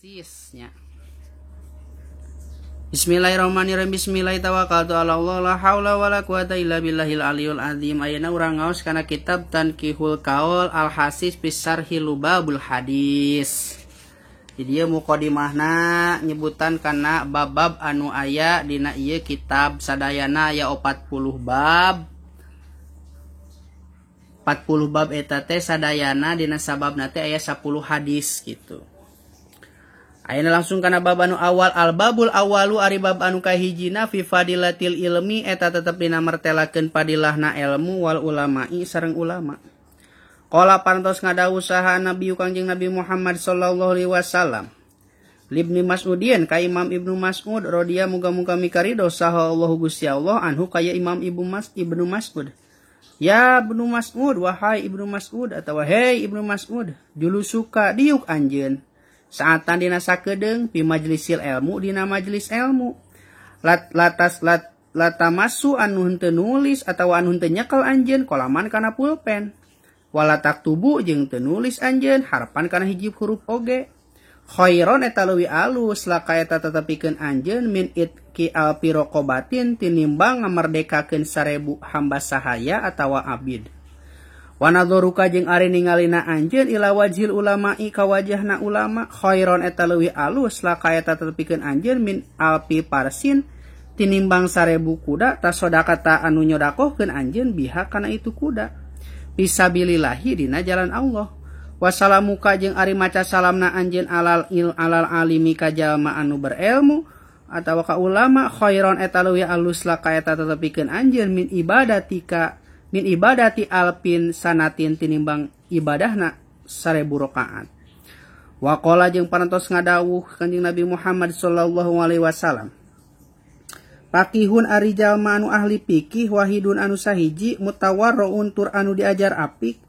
hadisnya. Bismillahirrahmanirrahim. Bismillahirrahmanirrahim. Ala Allah la haula wala quwata illa billahil aliyul azim. Ayeuna urang ngaos kana kitab Tanqihul Qaul al Hasis fi Syarhi Lubabul Hadis. Di dieu muqaddimahna nyebutan kana bab-bab anu aya dina ieu kitab sadayana aya 40 bab. 40 bab eta teh sadayana dina sababna teh aya 10 hadis gitu. Ayeuna langsung kana bab anu awal. Al babul awalu ari bab anu kahijina fi fadilatil ilmi eta tetep dina martelakeun padilahna ilmu wal ulama'i sareng ulama. Qala parantos ngadawuh saha Nabi Kangjeng Nabi Muhammad sallallahu alaihi wasallam. Libni Mas'udin ka Imam Ibnu Mas'ud radhiyallahu muga-muga mikarido saha Allah Gusti Allah anhu kaya Imam Ibnu Mas'ud. Ya Ibnu Mas'ud, wahai Ibnu Mas'ud atawa hei Ibnu Mas'ud, julu suka diuk anjeun saatan dina sakedeung pi majlisil ilmu dina majelis ilmu. Latamasu anu henteu nulis atawa anu henteu nyekel anjeun kolaman kana pulpen. Walatak tubu jeung teu nulis anjeun harapan kana hiji huruf oge. Khairon eta leuwih alus laka eta tetepikeun anjeun min itki alpiroqobatin tinimbang ngamerdekakeun 1000 hamba sahaya atawa abid. Wanadzoruka jeung ari ningalina anjeun ila wajhil ulama'i ka wajahna ulama khairon eta leuwih alus laka eta tetepikeun anjeun min alpi parsin tinimbang 1000 kuda tasodakata anu nyodakohkeun anjeun biha kana itu kuda fisabilillahi dina jalan Allah. Wassalamuka jeung ari maca salamna anjeun alal alimi ka jalma anu berilmu atawa ka ulama khairon eta leuwih alus laka eta tetepikeun anjeun min ibadati alpin sanatin tinimbang ibadahna 1000 rakaat. Wa qala jeung parantos ngadawuh Kanjeng Nabi Muhammad sallallahu alaihi wasallam. Pakihun ari jalma anu ahli fikih wahidun anu sahiji mutawarraun tur anu diajar apik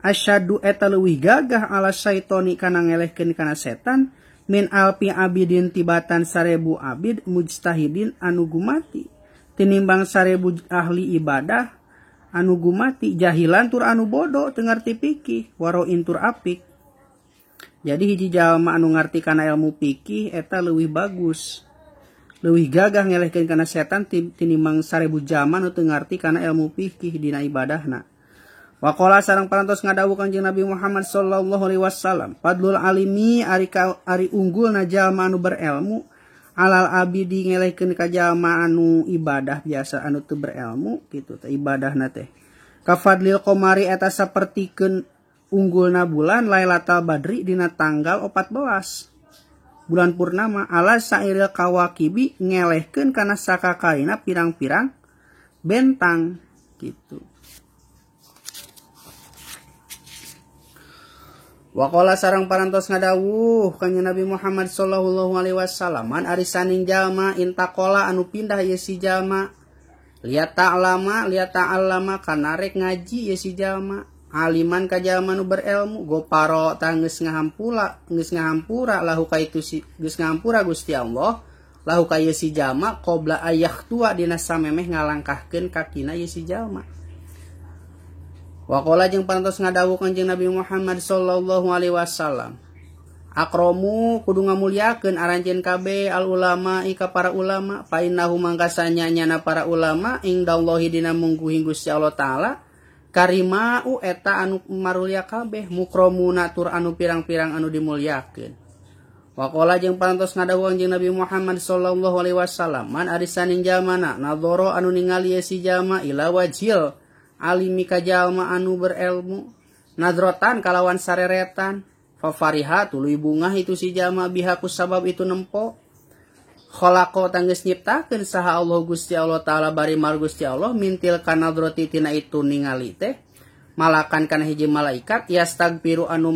asyadu eta leuwih gagah ala syaitoni kana ngelehkeun kana setan min alpi abidin tibatan 1000 abid mujtahidin anu gumati tinimbang 1000 ahli ibadah anu gumati jahilan tur anu bodoh teu ngarti fikih waroin tur apik. Jadi hiji jalma anu ngarti kana ilmu fikih eta leuwih bagus leuwih gagah ngelehkeun kana setan tinimbang 1000 jalma anu teu ngarti kana ilmu fikih dina ibadahna. Wa qala sareng parantos ngadawuh Kanjeng Nabi Muhammad sallallahu alaihi wasallam fadlul alimi ari unggulna jalma anu berilmu alal abidi ngelehkeun ka jalma anu ibadah biasa anu teu berilmu kitu teh ibadahna teh ka fadlil qamari eta sapertikeun unggulna bulan lailatul badri dina tanggal 14 bulan purnama ala sairil kawakibi ngelehkeun kana sakakalina pirang-pirang bentang gitu. Wa qala sareng parantos ngadawuh Kanjeng Nabi Muhammad sallallahu alaihi wasallam man ari saning jalma intaqala anu pindah ieu si jalma liat ta'allama kana rek ngaji ieu si jalma aliman ka jalma nu berilmu goparo tah geus ngahampura lahu ka itu si geus ngahampura Gusti Allah lahu ka ieu si jalma qabla ayahtua dina samemeh ngalangkahkeun kakina ieu si jalma. Wa qala jeung parantos ngadawuh Kanjeng Nabi Muhammad sallallahu alaihi wasallam akromu kudu ngamulyakeun aranjeun kabeh al ulama ika para ulama fa innahu mangkasanya nyana para ulama indallahi dina mungguhi Gusti Allah taala karimau eta anu marulya kabeh mukromuna tur anu pirang-pirang anu dimulyakeun. Wa qala jeung parantos ngadawuh Kanjeng Nabi Muhammad sallallahu alaihi wasallam man ari saning jalmana nadzara anu ningali si jalma ila wajhil alimi ka jalma anu berilmu nadrotan kalawan sareretan fa fariha tuluy bungah itu si jalma biha ku sabab itu nempo khalaqa tanggeus nyiptakeun saha Allah Gusti Allah taala bari mar Gusti Allah mintil kana nadroti tina itu ningali teh malakan kana hiji malaikat yastagfiru anu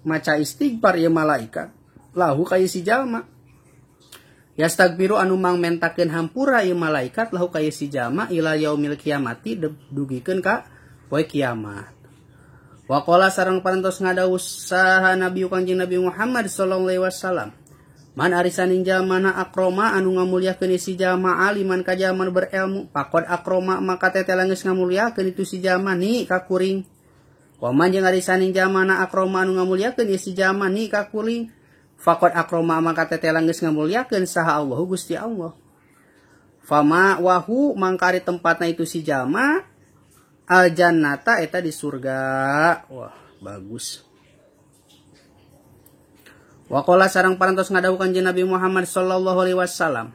maca istighfar ieu malaikat lahu ka si jalma yastagfiru anu mangmentakeun hampura ieu malaikat lahu ka si jalma ila yaumil kiamati dugikeun ka poe kiamat. Wa qala sareng parantos ngadawuh saha Nabi Kanjeng Nabi Muhammad sallallahu alaihi wasallam man ari saning jalmana akroma anu ngamulyakeun si jalma aliman ka jalma berilmu faqad akroma maka teteh geus ngamulyakeun itu si jalma ni ka kuring Waman jeung ari saning jalmana akroma anu ngamulyakeun ieu si jalma ni ka kuring faqad akroma maka tetela geus ngamulyakeun saha Allah Gusti Allah. Fama wahu mangka ari tempatna itu si jalma al jannata eta di surga. Wah, bagus. Waqala sareng parantos ngadawuh Kanjeng Nabi Muhammad sallallahu alaihi wasallam,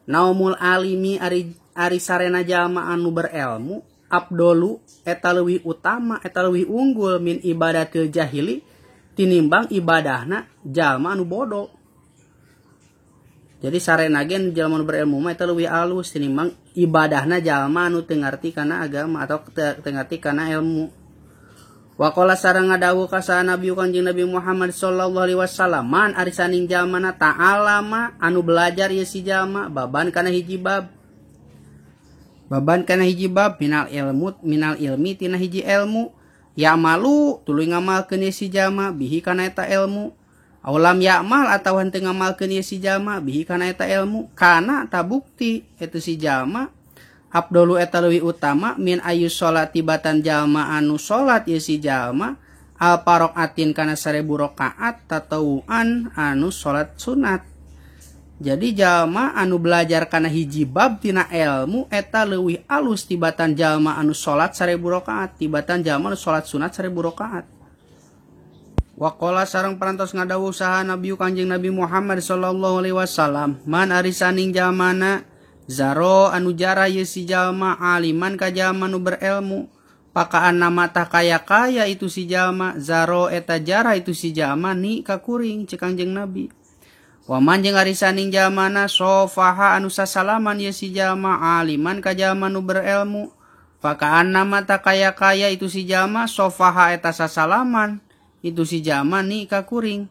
naumul alimi ari sarena jalma anu berilmu abdolu eta leuwih utama eta leuwih unggul min ibadatil jahili tinimbang ibadahna jalma anu bodoh. Jadi sarena gen jalma anu berilmu mah eta leuwih alus tinimbang ibadahna jalma anu teu ngarti kana agama atau teu ngarti kana ilmu. Wa qala sareng ngadawuh ka Nabi Kanjeng Nabi Muhammad sallallahu alaihi wasallam, man ari saning jalmana ta'alama anu belajar ieu si jalma baban kana hiji bab. Baban kana hiji bab minal ilmi tina hiji ilmu ya'malu tuluy ngamalkeun ieu si jalma bihi kana eta ilmu. Aulam ya'mal atawa henteu ngamalkeun ieu si jalma bihi kana eta ilmu kana tabukti eta si jalma abdulu eta leuwih utama min ayu salat tibatan jalma anu salat ieu si jalma al parokaatin kana 1000 rakaat tatawuan anu salat sunat. Jadi jalma anu belajar kana hiji bab tina ilmu eta leuwih alus tibatan jalma anu salat 1000 rakaat tibatan jalma anu salat sunat 1000 rakaat. Waqala sareng parantos ngadawuh saha Nabi Kanjeng Nabi Muhammad sallallahu alaihi wasallam, man ari saning jalmana zaro anu jara ieu si jalma aliman ka jalma anu berilmu pakaan nama tah kaya itu si jalma zaro eta jara itu si jalma ni ka kuring cek Kanjeng Nabi. Waman jeung ari saning jalmana sofaha anu sasalaman ieu si jalma aliman ka jalma anu berilmu pakaan nama tah kaya itu si jalma sofaha eta sasalaman itu si jalma ni ka kuring.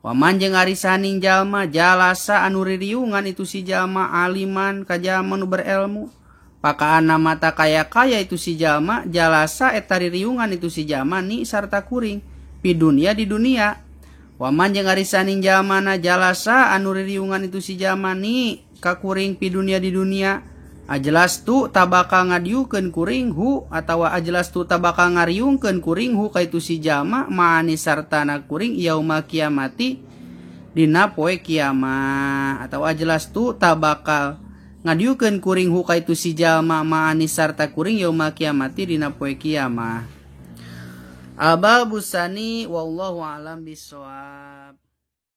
Waman jeung ari saning jalma jalasa anu ririungan itu si jalma aliman ka jalma anu berilmu pakaan nama tah kaya itu si jalma jalasa eta ririungan itu si jalma ni sarta kuring pi dunia di dunia. Waman jeung ari saning jalmana jalasa anu ririungan itu si jalma ni ka kuring pi dunia di dunia ajelas tu tabakal ngadiukeun kuring hu atawa ajelas tu tabakal ngariungkeun kuring hu ka itu si jalma maani sartana kuring yaumul kiamati dina poe kiamah atawa ajelas tu tabakal ngadiukeun kuring hu ka itu si jalma maani sarta kuring yaumul kiamati dina poe kiamah. Al-babus tsani wallahu a'lam bishawab.